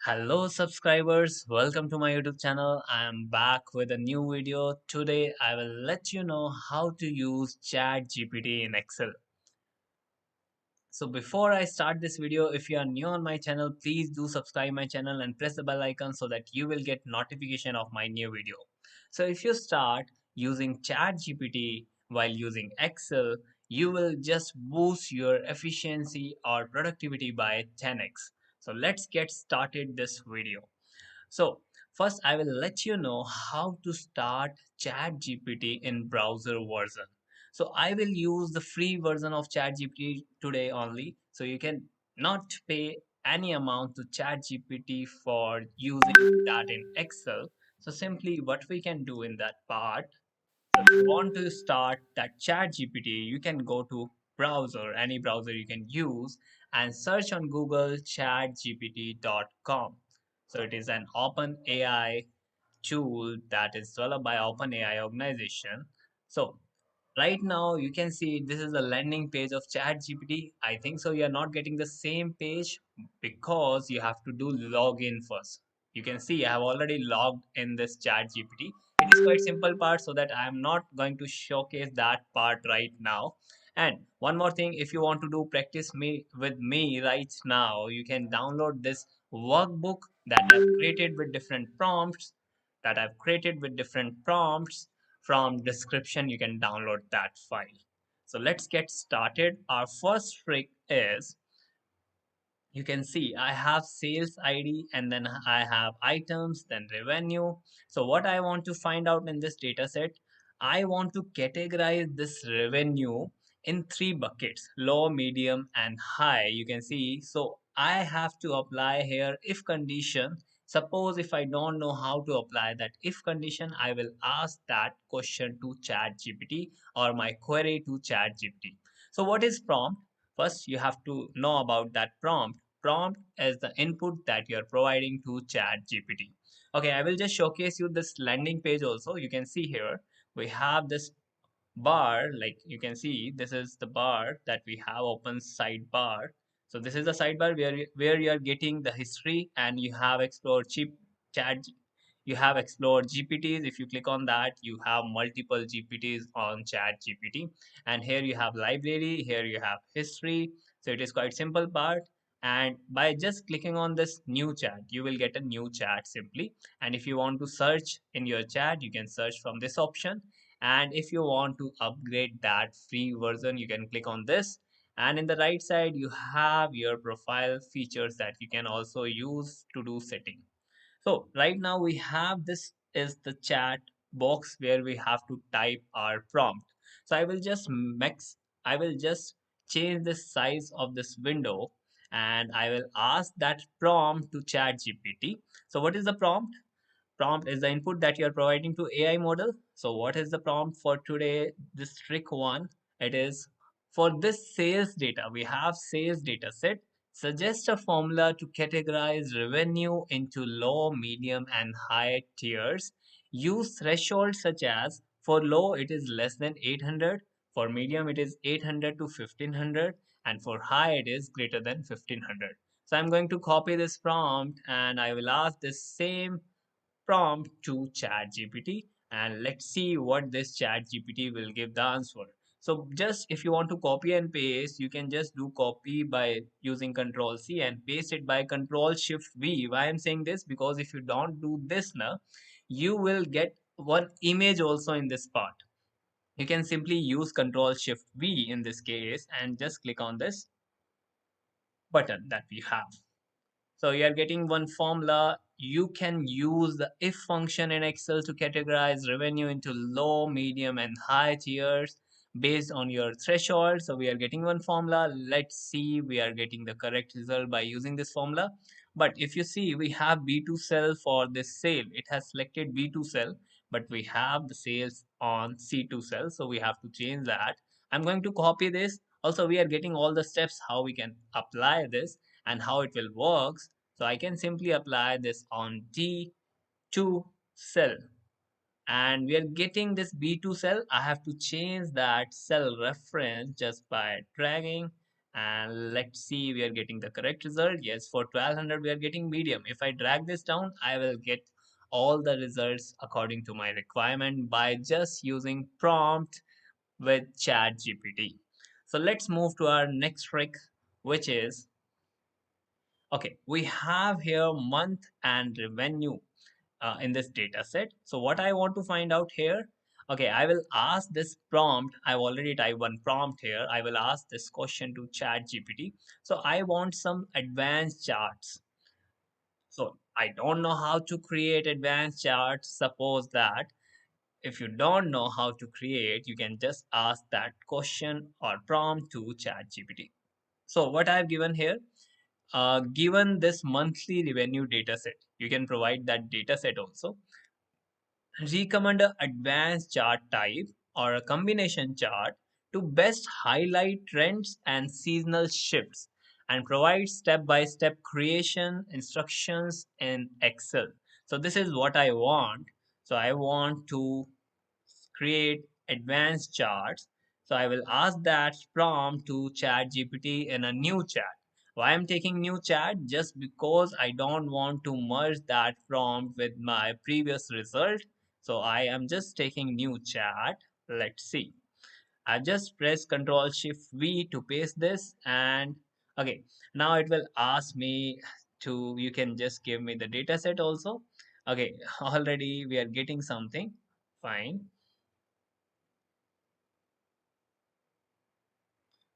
Hello subscribers, welcome to my YouTube channel. I am back with a new video. Today I will let you know how to use ChatGPT in Excel. So before I start this video, if you are new on my channel, please do subscribe my channel and press the bell icon so that you will get notification of my new video. So if you start using ChatGPT while using Excel, you will just boost your efficiency or productivity by 10x. So let's get started this video. So first I will let you know how to start ChatGPT in browser version. So I will use the free version of ChatGPT today only. So you can not pay any amount to ChatGPT for using that in Excel. So simply what we can do in that part, so if you want to start that ChatGPT, you can go to browser, any browser you can use, and search on Google chatgpt.com. So it is an open AI tool that is developed by OpenAI organization. So right now you can see this is the landing page of ChatGPT. I think so you are not getting the same page because you have to do login first. You can see I have already logged in this ChatGPT. It is quite simple part, so that I am not going to showcase that part right now. And one more thing, if you want to do practice me with me right now, you can download this workbook that I've created with different prompts from description. You can download that file. So let's get started. Our first trick is, you can see I have sales ID, and then I have items, then revenue. So what I want to find out in this data set, I want to categorize this revenue in three buckets: low, medium, and high. You can see, so I have to apply here if condition. Suppose if I don't know how to apply that if condition, I will ask that question to chat gpt or my query to chat gpt. So what is prompt? First you have to know about that prompt as the input that you're providing to chat gpt. Okay, I will just showcase you this landing page also. You can see here we have this bar. Like you can see, this is the bar that we have open sidebar. So this is the sidebar where you are getting the history, and you have explored cheap chat. You have explored gpts. If you click on that, you have multiple gpts on chat gpt. And here you have library, here you have history. So it is quite simple part. And by just clicking on this new chat, you will get a new chat simply. And if you want to search in your chat, you can search from this option. And if you want to upgrade that free version, you can click on this. And in the right side, you have your profile features that you can also use to do setting. So right now we have, this is the chat box where we have to type our prompt. So I will just change the size of this window, and I will ask that prompt to chat gpt. So what is the prompt? Prompt is the input that you are providing to AI model. So what is the prompt for today? This trick one, it is, for this sales data, we have sales data set. Suggest a formula to categorize revenue into low, medium, and high tiers. Use thresholds such as, for low it is less than 800, for medium it is 800 to 1500, and for high it is greater than 1500. So I'm going to copy this prompt, and I will ask this same prompt to ChatGPT, and let's see what this ChatGPT will give the answer. So just if you want to copy and paste, you can just do copy by using Control C and paste it by Control Shift V. Why I'm saying this? Because if you don't do this now, you will get one image also in this part. You can simply use Control Shift V in this case and just click on this button that we have. So you are getting one formula. You can use the if function in Excel to categorize revenue into low, medium, and high tiers based on your threshold. So we are getting one formula. Let's see, we are getting the correct result by using this formula. But if you see, we have B2 cell for this sale. It has selected B2 cell, but we have the sales on C2 cell. So we have to change that. I'm going to copy this. Also, we are getting all the steps how we can apply this and how it will works. So I can simply apply this on D2 cell, and we are getting this B2 cell. I have to change that cell reference just by dragging, And let's see, we are getting the correct result. Yes, for 1200 we are getting medium. If I drag this down, I will get all the results according to my requirement by just using prompt with ChatGPT. So let's move to our next trick, which is, okay, we have here month and revenue in this data set. So what I want to find out here, okay, I will ask this prompt. I've already typed one prompt here. I will ask this question to ChatGPT. So I want some advanced charts. So I don't know how to create advanced charts. Suppose that if you don't know how to create, you can just ask that question or prompt to ChatGPT. So what I've given here, given this monthly revenue data set, you can provide that data set also. Recommend a advanced chart type or a combination chart to best highlight trends and seasonal shifts, and provide step-by-step creation instructions in Excel. So this is what I want. So I want to create advanced charts. So I will ask that prompt to chat GPT in a new chat. Why I'm taking new chat? Just because I don't want to merge that prompt with my previous result. So I am just taking new chat. Let's see. I just press Control Shift V to paste this, and okay, now it will ask me to, you can just give me the data set also. Okay, already we are getting something. Fine.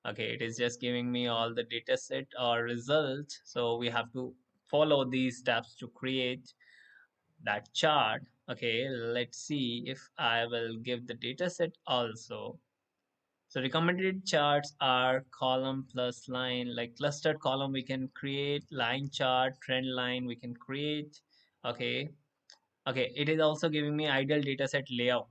Okay, it is just giving me all the data set or result. So we have to follow these steps to create that chart. Okay, let's see if I will give the data set also. So recommended charts are column plus line, like clustered column we can create, line chart, trend line we can create. Okay, okay, it is also giving me ideal data set layout.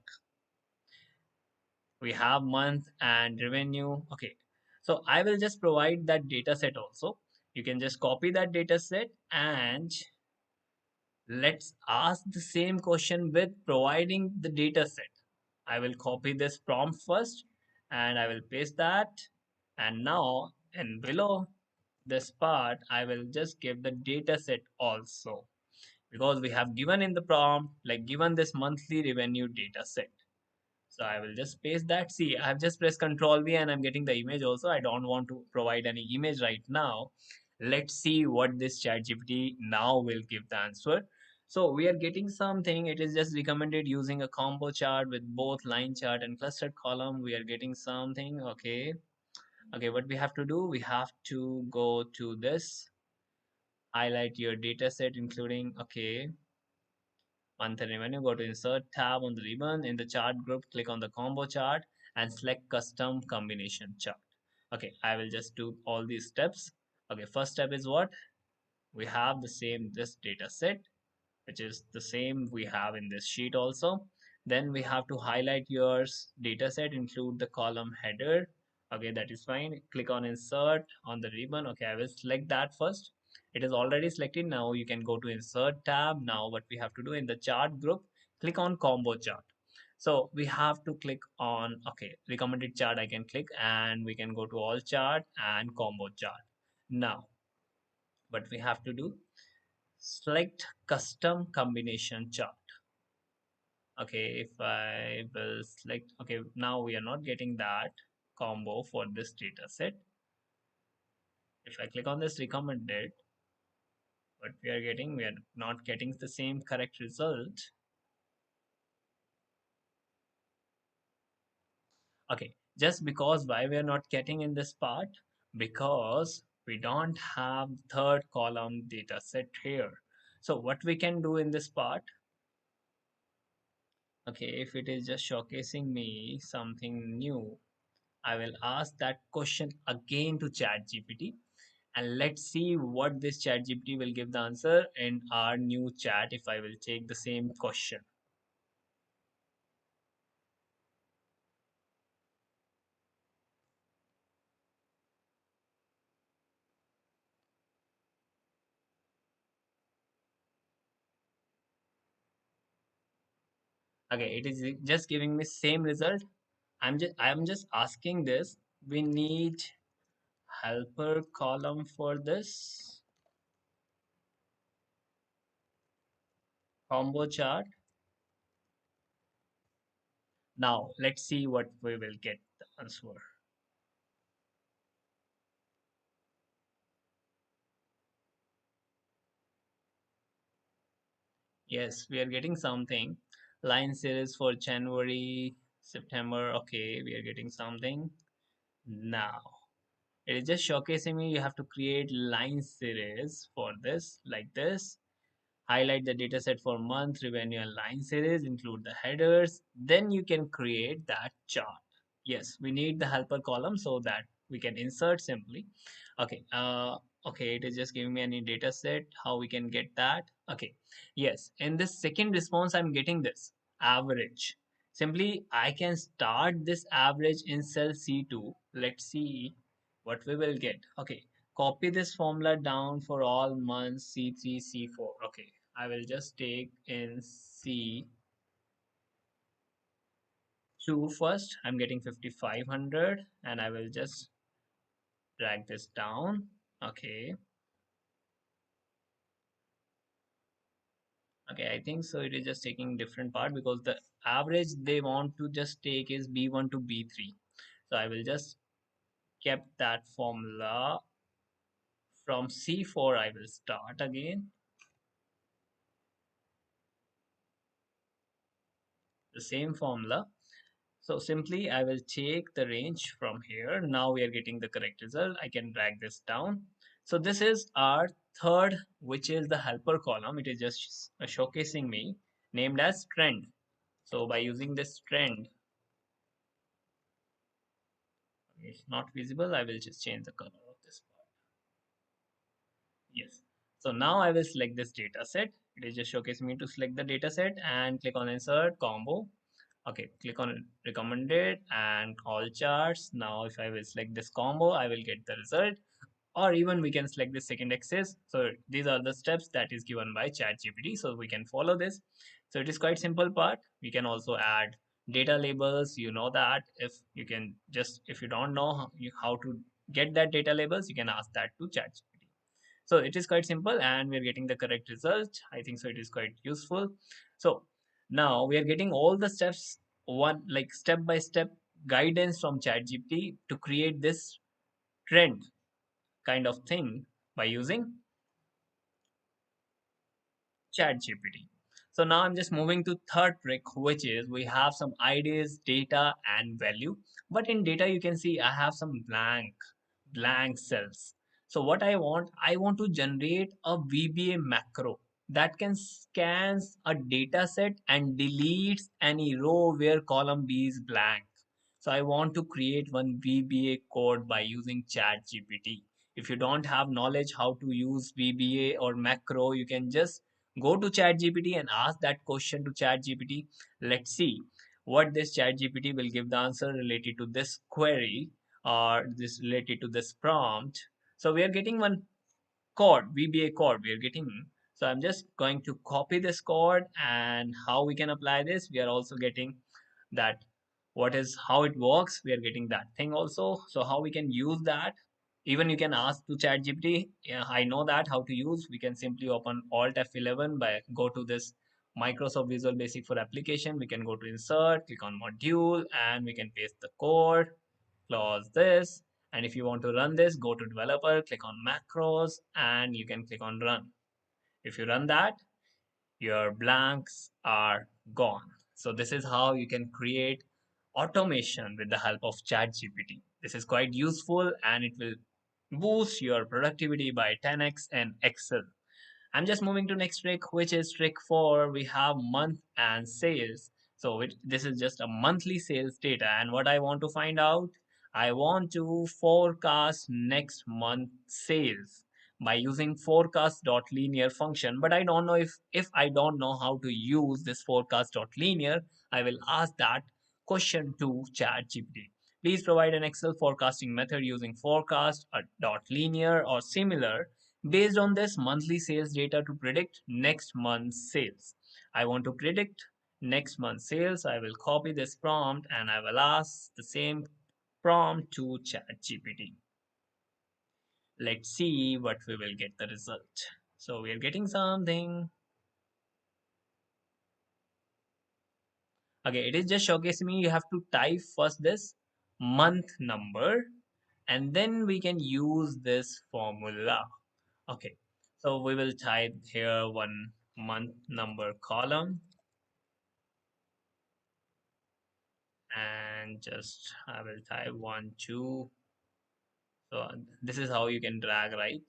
We have month and revenue. Okay, so I will just provide that data set also. You can just copy that data set, and let's ask the same question with providing the data set. I will copy this prompt first, and I will paste that, and now and below this part I will just give the data set also, because we have given in the prompt, like given this monthly revenue data set. So I will just paste that. See, I have just pressed Control V and I'm getting the image also. I don't want to provide any image right now. Let's see what this ChatGPT now will give the answer. So we are getting something. It is just recommended using a combo chart with both line chart and clustered column. We are getting something. Okay. Okay, what we have to do? We have to go to this, highlight your data set, including, okay, month and revenue. Go to insert tab on the ribbon. In the chart group, click on the combo chart and select custom combination chart. Okay, I will just do all these steps. Okay, first step is what? We have the same this data set, which is the same we have in this sheet also. Then we have to highlight your data set, include the column header. Okay, that is fine. Click on insert on the ribbon. Okay, I will select that first. It is already selected. Now you can go to insert tab. Now what we have to do, in the chart group, click on combo chart. So we have to click on, okay, recommended chart I can click, and we can go to all chart and combo chart. Now what we have to do, select custom combination chart. Okay, if I will select, okay, now we are not getting that combo for this data set. If I click on this recommended, what we are getting, we are not getting the same correct result. Okay, just because why we are not getting in this part, because we don't have third column data set here. So what we can do in this part, okay, if it is just showcasing me something new, I will ask that question again to ChatGPT, and let's see what this ChatGPT will give the answer in our new chat if I will take the same question. Okay, it is just giving me same result. I'm just asking this. We need helper column for this combo chart. Now let's see what we will get the answer. Yes, we are getting something. Line series for January, September. Okay, we are getting something. Now, it is just showcasing me you have to create line series for this, like this. Highlight the dataset for month, revenue, and line series, include the headers. Then you can create that chart. Yes, we need the helper column so that we can insert simply. Okay, okay, it is just giving me any data set, how we can get that. Okay, yes, in this second response, I'm getting this average. Simply, I can start this average in cell C2. Let's see what we will get. Okay, copy this formula down for all months C3, C4. Okay, I will just take in C2 first. I'm getting 5500 and I will just drag this down. Okay. Okay, I think so. It is just taking different part because the average they want to just take is B1 to B3. So I will just kept that formula from C4. I will start again the same formula. So simply I will take the range from here. Now we are getting the correct result. I can drag this down. So this is our third, which is the helper column. It is just showcasing me named as trend. So by using this trend, it's not visible. I will just change the color of this part. Yes. So now I will select this data set. It is just showcasing me to select the data set and click on insert combo. Okay, click on recommended and all charts. Now if I will select this combo, I will get the result. Or even we can select the second axis. So these are the steps that is given by ChatGPT. So we can follow this. So it is quite simple part. We can also add data labels. You know that if you can just, if you don't know how to get that data labels, you can ask that to ChatGPT. So it is quite simple and we are getting the correct result. I think so it is quite useful. So now we are getting all the steps, one like step by step guidance from ChatGPT to create this trend kind of thing by using ChatGPT. So now I'm just moving to third trick, which is we have some ideas, data, and value. But in data, you can see I have some blank cells. So what I want to generate a VBA macro that can scans a data set and deletes any row where column B is blank. So I want to create one VBA code by using ChatGPT. If you don't have knowledge how to use VBA or macro, you can just go to ChatGPT and ask that question to ChatGPT. Let's see what this ChatGPT will give the answer related to this query or this related to this prompt. So we are getting one code, VBA code we are getting. So I'm just going to copy this code and how we can apply this. We are also getting that what is how it works. We are getting that thing also. So how we can use that. Even you can ask to ChatGPT. Yeah, I know that how to use. We can simply open Alt F11 by go to this Microsoft Visual Basic for application. We can go to insert, click on module, and we can paste the code, close this. And if you want to run this, go to developer, click on macros, and you can click on run. If you run that, your blanks are gone. So this is how you can create automation with the help of ChatGPT. This is quite useful and it will boost your productivity by 10x in Excel. I'm just moving to next trick, which is trick 4. We have month and sales. So this is just a monthly sales data. And what I want to find out, I want to forecast next month sales by using forecast.linear function. But I don't know if I don't know how to use this forecast.linear, I will ask that question to ChatGPT. Please provide an Excel forecasting method using forecast, a dot linear or similar based on this monthly sales data to predict next month's sales. I want to predict next month's sales. I will copy this prompt and I will ask the same prompt to ChatGPT. Let's see what we will get the result. So we are getting something. Okay, it is just showcasing me you have to type first this month number and then we can use this formula. Okay, so we will type here one month number column and just I will type 1 2. So this is how you can drag, right?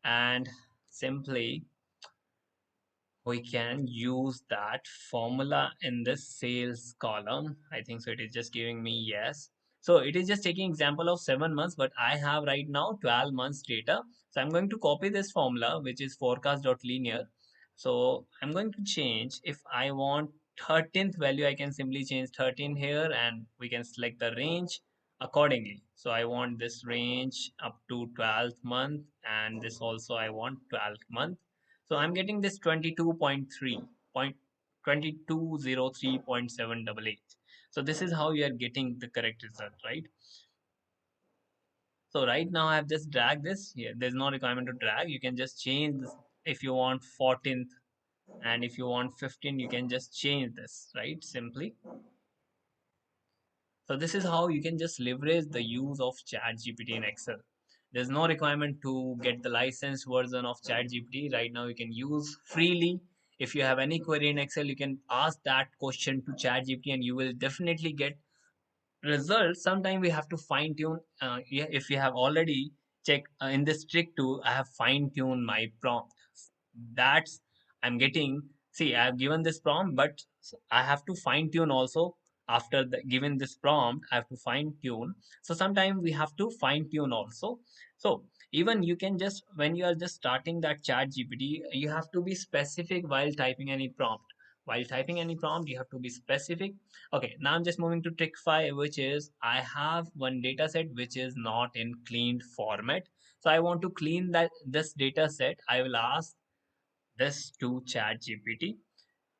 And simply we can use that formula in this sales column. I think so. It is just giving me yes. So it is just taking example of 7 months, but I have right now 12 months data. So I'm going to copy this formula, which is forecast.linear. So I'm going to change if I want 13th value, I can simply change 13 here and we can select the range accordingly. So I want this range up to 12th month and this also I want 12th month. So I'm getting this 22.3 point 2203.788. So this is how you are getting the correct result, right? So right now I have just dragged this here. There's no requirement to drag. You can just change this if you want 14th and if you want 15, you can just change this, right? Simply. So this is how you can just leverage the use of ChatGPT in Excel. There's no requirement to get the licensed version of ChatGPT. Right now you can use freely. If you have any query in Excel, you can ask that question to ChatGPT and you will definitely get results. Sometimes we have to fine tune. Yeah, if you have already checked in this trick tool, I have fine tuned my prompt. That's I'm getting. See, I have given this prompt, but I have to fine tune also. After given this prompt, I have to fine tune. So sometimes we have to fine tune also. So even you can just when you are just starting that chat GPT, you have to be specific while typing any prompt. While typing any prompt, you have to be specific. Okay, now I'm just moving to trick 5, which is I have one data set which is not in cleaned format. So I want to clean that this data set. I will ask this to chat GPT.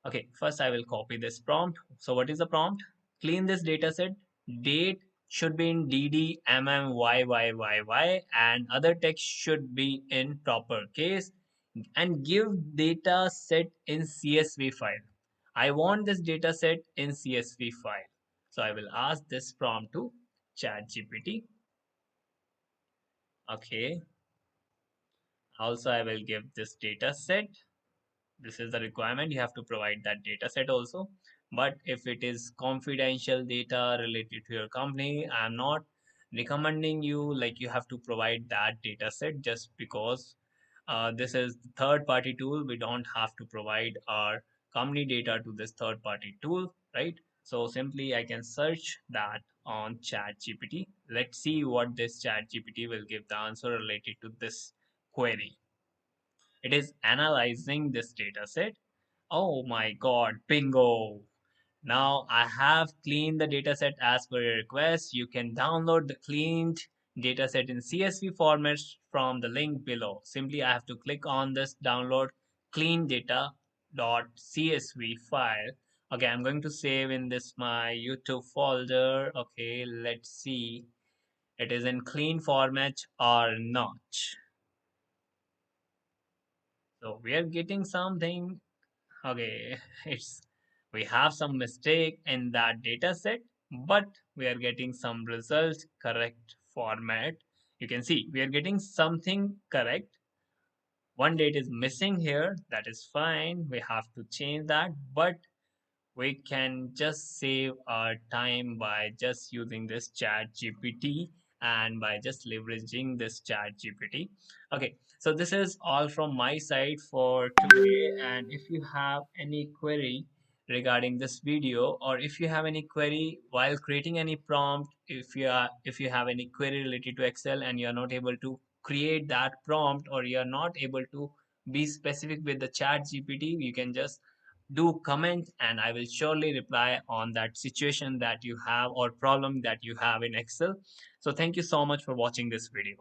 Okay, first I will copy this prompt. So what is the prompt? Clean this data set. Date should be in DD, MM, YYYY and other text should be in proper case and give data set in CSV file. I want this data set in CSV file. So I will ask this prompt to ChatGPT. Okay. Also, I will give this data set. This is the requirement. You have to provide that data set also. But if it is confidential data related to your company, I'm not recommending you like you have to provide that data set just because this is the third party tool. We don't have to provide our company data to this third party tool, right? So simply I can search that on chat gpt. Let's see what this chat gpt will give the answer related to this query. It is analyzing this data set. Oh my god, bingo! Now I have cleaned the dataset as per your request. You can download the cleaned dataset in CSV format from the link below. Simply I have to click on this download clean data.csv file. Okay, I'm going to save in this my YouTube folder. Okay, let's see. It is in clean format or not. So we are getting something. Okay, it's we have some mistake in that data set, but we are getting some results correct format. You can see we are getting something correct. One date is missing here. That is fine. We have to change that, but we can just save our time by just using this chat gpt and by just leveraging this chat gpt. Okay, so this is all from my side for today, and if you have any query regarding this video or if you have any query while creating any prompt, if you have any query related to excel and you are not able to create that prompt or you are not able to be specific with the chat gpt, you can just do comment and I will surely reply on that situation that you have or problem that you have in Excel. So thank you so much for watching this video.